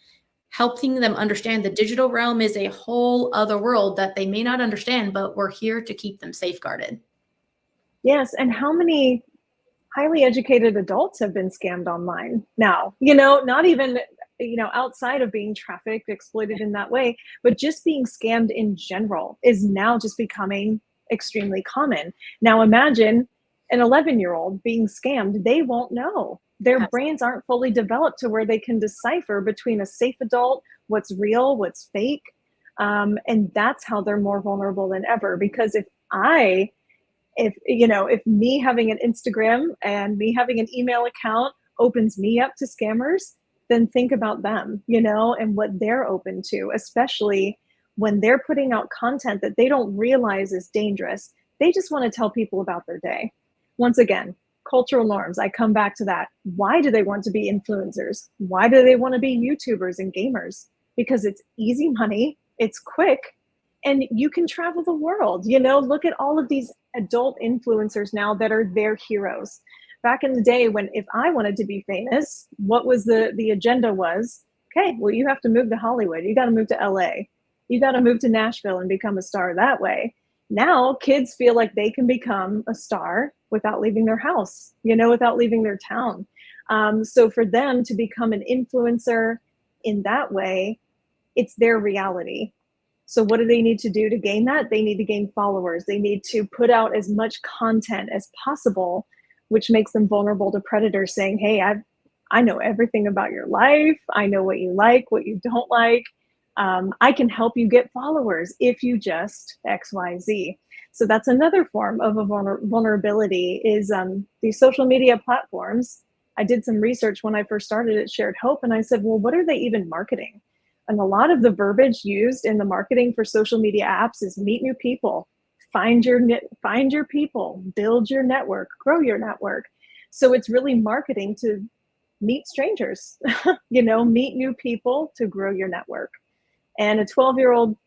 Helping them understand the digital realm is a whole other world that they may not understand, but we're here to keep them safeguarded.
Yes, and how many highly educated adults have been scammed online now? Not even outside of being trafficked, exploited in that way, but just being scammed in general is now just becoming extremely common. Now imagine an 11-year-old being scammed. They won't know. Their brains aren't fully developed to where they can decipher between a safe adult, what's real, what's fake. And that's how they're more vulnerable than ever. Because if me having an Instagram and me having an email account opens me up to scammers, then think about them, and what they're open to, especially when they're putting out content that they don't realize is dangerous. They just want to tell people about their day. Once again, cultural norms. I come back to that. Why do they want to be influencers? Why do they want to be YouTubers and gamers? Because it's easy money, it's quick, and you can travel the world. Look at all of these adult influencers now that are their heroes. Back in the day, if I wanted to be famous, what was the agenda was, okay, well, you have to move to Hollywood. You got to move to LA. You got to move to Nashville and become a star that way. Now kids feel like they can become a star without leaving their house, without leaving their town. So for them to become an influencer in that way, it's their reality. So what do they need to do to gain that? They need to gain followers. They need to put out as much content as possible, which makes them vulnerable to predators saying, hey, I know everything about your life. I know what you like, what you don't like. I can help you get followers if you just XYZ. So that's another form of a vulnerability is these social media platforms. I did some research when I first started at Shared Hope, and I said, well, what are they even marketing? And a lot of the verbiage used in the marketing for social media apps is meet new people, find your people, build your network, grow your network. So it's really marketing to meet strangers, meet new people to grow your network. And a 12-year-old,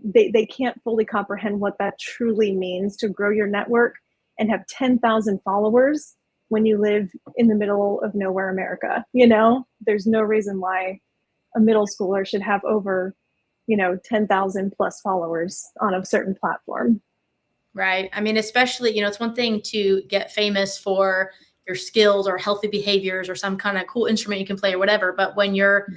they can't fully comprehend what that truly means to grow your network and have 10,000 followers when you live in the middle of nowhere, America. There's no reason why a middle schooler should have over, 10,000 plus followers on a certain platform.
Right. I mean, especially, it's one thing to get famous for your skills or healthy behaviors or some kind of cool instrument you can play or whatever. But when you're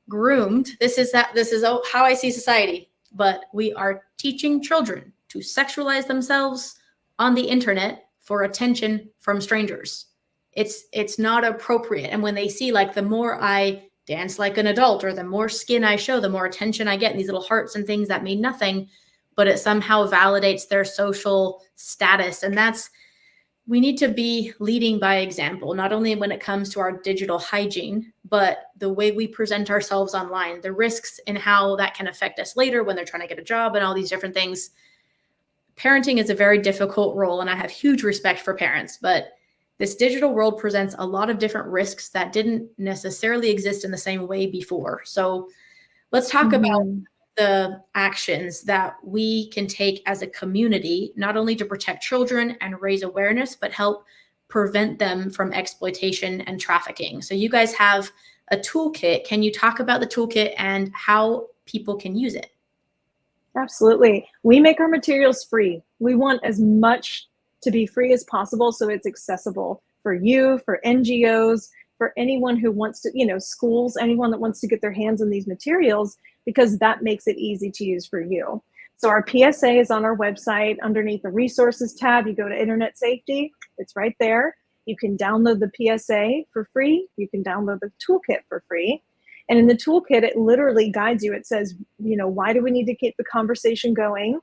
groomed, this is how I see society. But we are teaching children to sexualize themselves on the internet for attention from strangers. It's not appropriate. And when they see, like, the more I dance like an adult or the more skin I show, the more attention I get, and these little hearts and things that mean nothing, but it somehow validates their social status. And we need to be leading by example, not only when it comes to our digital hygiene, but the way we present ourselves online, the risks and how that can affect us later when they're trying to get a job and all these different things. Parenting is a very difficult role, and I have huge respect for parents, but this digital world presents a lot of different risks that didn't necessarily exist in the same way before. So let's talk about the actions that we can take as a community, not only to protect children and raise awareness, but help prevent them from exploitation and trafficking. So you guys have a toolkit. Can you talk about the toolkit and how people can use it?
Absolutely. We make our materials free. We want as much to be free as possible so it's accessible for you, for NGOs, for anyone who wants to, schools, anyone that wants to get their hands on these materials, because that makes it easy to use for you. So our PSA is on our website underneath the resources tab. You go to internet safety, it's right there. You can download the PSA for free. You can download the toolkit for free. And in the toolkit, it literally guides you. It says, why do we need to keep the conversation going?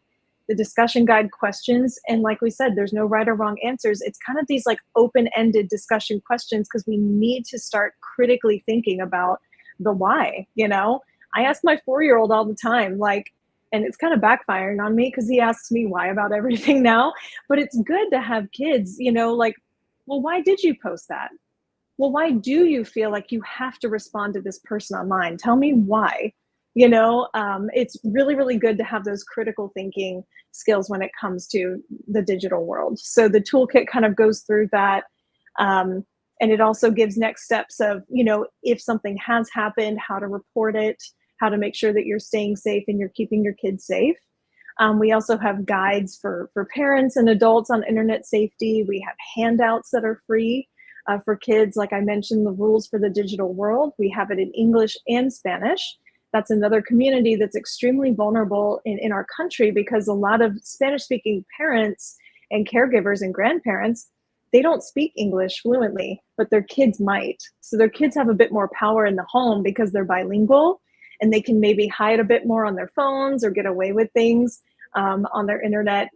The discussion guide questions. And like we said, there's no right or wrong answers. It's kind of these like open-ended discussion questions because we need to start critically thinking about the why. I ask my 4-year-old all the time, and it's kind of backfiring on me because he asks me why about everything now. But it's good to have kids, well, why did you post that? Well, why do you feel like you have to respond to this person online? Tell me why. It's really, really good to have those critical thinking skills when it comes to the digital world. So the toolkit kind of goes through that. And it also gives next steps of, if something has happened, how to report it, how to make sure that you're staying safe and you're keeping your kids safe. We also have guides for parents and adults on internet safety. We have handouts that are free for kids. Like I mentioned, the rules for the digital world. We have it in English and Spanish. That's another community that's extremely vulnerable in our country because a lot of Spanish-speaking parents and caregivers and grandparents, they don't speak English fluently, but their kids might. So their kids have a bit more power in the home because they're bilingual and they can maybe hide a bit more on their phones or get away with things on their internet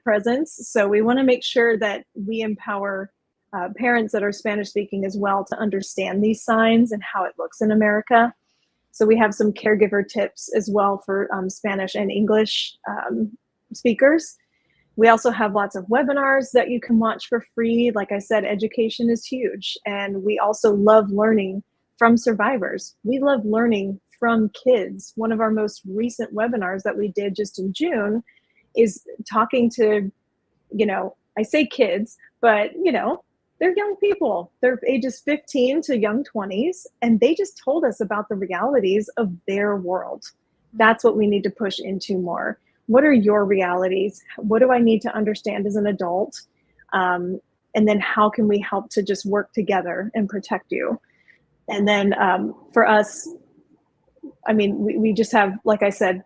presence. So we want to make sure that we empower parents that are Spanish-speaking as well to understand these signs and how it looks in America. So we have some caregiver tips as well for Spanish and English speakers. We also have lots of webinars that you can watch for free. Like I said, education is huge. And we also love learning from survivors. We love learning from kids. One of our most recent webinars that we did just in June is talking to, I say kids, but, they're young people. They're ages 15 to young 20s, and they just told us about the realities of their world. That's what we need to push into more. What are your realities? What do I need to understand as an adult? And then how can we help to just work together and protect you? And then for us, I mean, we just have, like I said,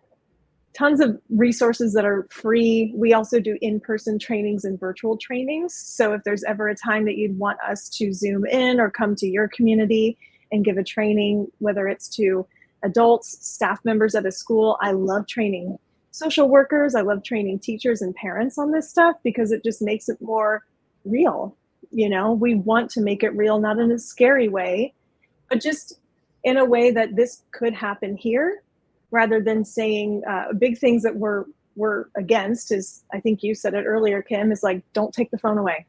tons of resources that are free. We also do in-person trainings and virtual trainings. So if there's ever a time that you'd want us to Zoom in or come to your community and give a training, whether it's to adults, staff members at a school, I love training social workers. I love training teachers and parents on this stuff because it just makes it more real. You know, we want to make it real, not in a scary way, but just in a way that this could happen here, rather than saying big things that we're against is, I think you said it earlier, Kim, is like, don't take the phone away.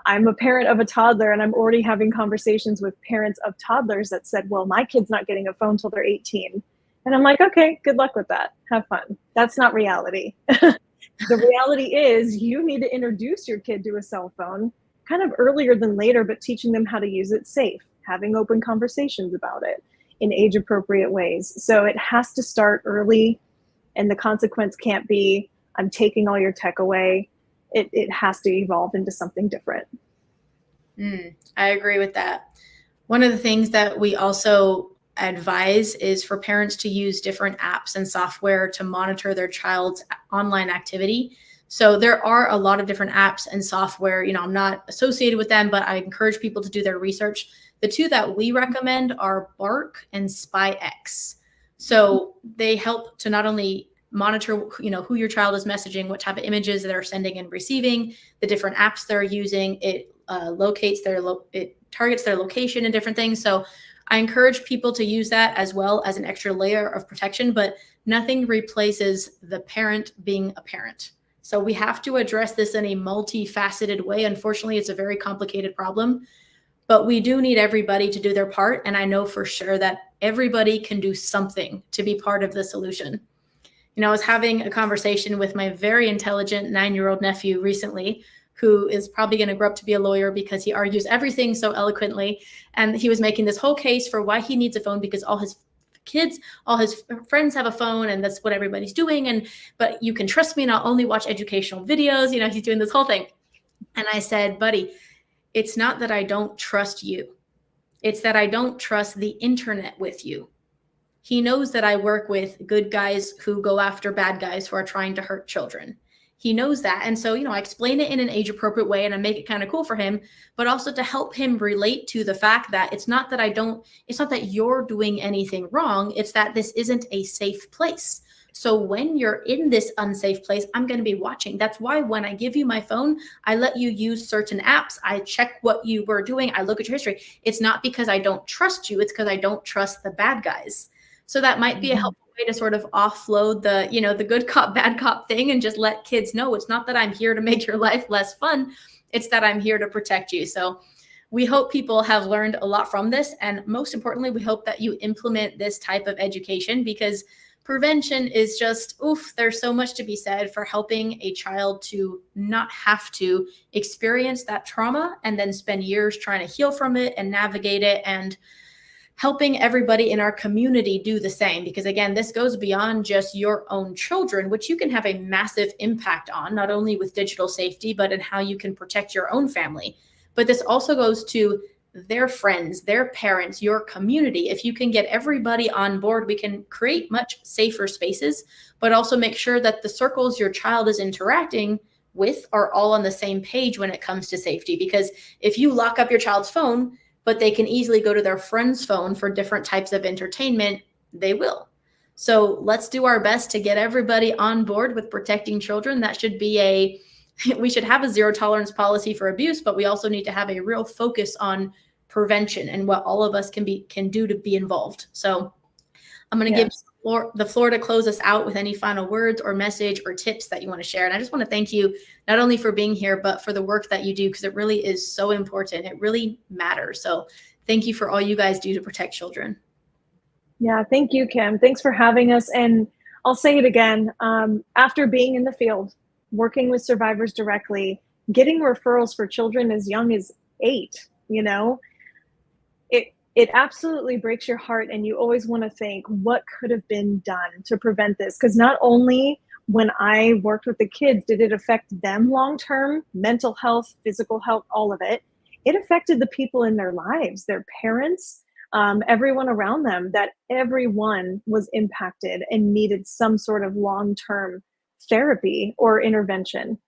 I'm a parent of a toddler and I'm already having conversations with parents of toddlers that said, well, my kid's not getting a phone till they're 18. And I'm like, okay, good luck with that. Have fun. That's not reality. The reality is you need to introduce your kid to a cell phone kind of earlier than later, but teaching them how to use it safe, having open conversations about it in age appropriate ways. So it has to start early, and the consequence can't be, I'm taking all your tech away. It has to evolve into something different.
I agree with that. One of the things that we also advise is for parents to use different apps and software to monitor their child's online activity. So there are a lot of different apps and software. You know, I'm not associated with them, but I encourage people to do their research. The two that we recommend are Bark and SpyX. So they help to not only monitor, you know, who your child is messaging, what type of images they're sending and receiving, the different apps they're using. It it targets their location and different things. So I encourage people to use that as well as an extra layer of protection, but nothing replaces the parent being a parent. So we have to address this in a multifaceted way. Unfortunately, it's a very complicated problem, but we do need everybody to do their part. And I know for sure that everybody can do something to be part of the solution. You know, I was having a conversation with my very intelligent 9-year-old nephew recently, who is probably going to grow up to be a lawyer because he argues everything so eloquently. And he was making this whole case for why he needs a phone, because all his kids, all his friends have a phone and that's what everybody's doing. But you can trust me and I'll only watch educational videos. You know, he's doing this whole thing. And I said, buddy, it's not that I don't trust you. It's that I don't trust the internet with you. He knows that I work with good guys who go after bad guys who are trying to hurt children. He knows that. And so, you know, I explain it in an age appropriate way and I make it kind of cool for him, but also to help him relate to the fact that it's not that you're doing anything wrong. It's that this isn't a safe place. So when you're in this unsafe place, I'm going to be watching. That's why when I give you my phone, I let you use certain apps. I check what you were doing. I look at your history. It's not because I don't trust you. It's because I don't trust the bad guys. So that might be a helpful way to sort of offload the, you know, the good cop, bad cop thing and just let kids know it's not that I'm here to make your life less fun. It's that I'm here to protect you. So we hope people have learned a lot from this. And most importantly, we hope that you implement this type of education, because prevention is just, there's so much to be said for helping a child to not have to experience that trauma and then spend years trying to heal from it and navigate it, and helping everybody in our community do the same. Because again, this goes beyond just your own children, which you can have a massive impact on, not only with digital safety, but in how you can protect your own family. But this also goes to their friends, their parents, your community. If you can get everybody on board, we can create much safer spaces, but also make sure that the circles your child is interacting with are all on the same page when it comes to safety. Because if you lock up your child's phone, but they can easily go to their friend's phone for different types of entertainment, they will. So let's do our best to get everybody on board with protecting children. That should be we should have a zero tolerance policy for abuse, but we also need to have a real focus on prevention and what all of us can do to be involved. So I'm going to give the floor to close us out with any final words or message or tips that you want to share. And I just want to thank you not only for being here, but for the work that you do, because it really is so important. It really matters. So thank you for all you guys do to protect children.
Yeah, thank you, Kim. Thanks for having us. And I'll say it again, after being in the field, working with survivors directly, getting referrals for children as young as 8, you know, It absolutely breaks your heart, and you always want to think, what could have been done to prevent this? Because not only when I worked with the kids did it affect them long term, mental health, physical health, all of it, it affected the people in their lives, their parents, everyone around them, that everyone was impacted and needed some sort of long term therapy or intervention.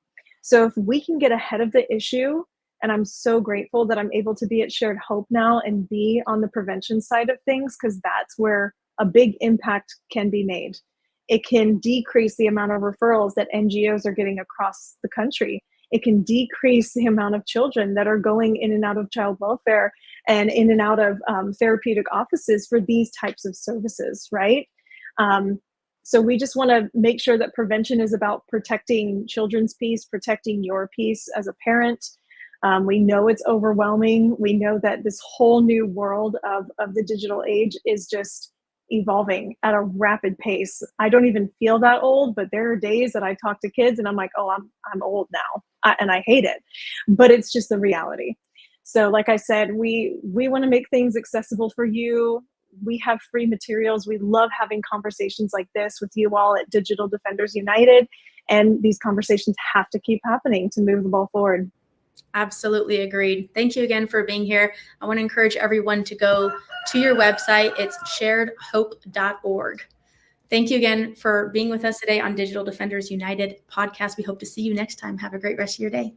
So if we can get ahead of the issue, and I'm so grateful that I'm able to be at Shared Hope now and be on the prevention side of things, because that's where a big impact can be made. It can decrease the amount of referrals that NGOs are getting across the country. It can decrease the amount of children that are going in and out of child welfare and in and out of therapeutic offices for these types of services, right? So we just want to make sure that prevention is about protecting children's peace, protecting your peace as a parent. We know it's overwhelming. We know that this whole new world of the digital age is just evolving at a rapid pace. I don't even feel that old, but there are days that I talk to kids and I'm like, oh, I'm old now, and I hate it, but it's just the reality. So like I said, we want to make things accessible for you. We have free materials. We love having conversations like this with you all at Digital Defenders United, and these conversations have to keep happening to move the ball forward.
Absolutely agreed. Thank you again for being here. I want to encourage everyone to go to your website. It's sharedhope.org. Thank you again for being with us today on Digital Defenders United podcast. We hope to see you next time. Have a great rest of your day.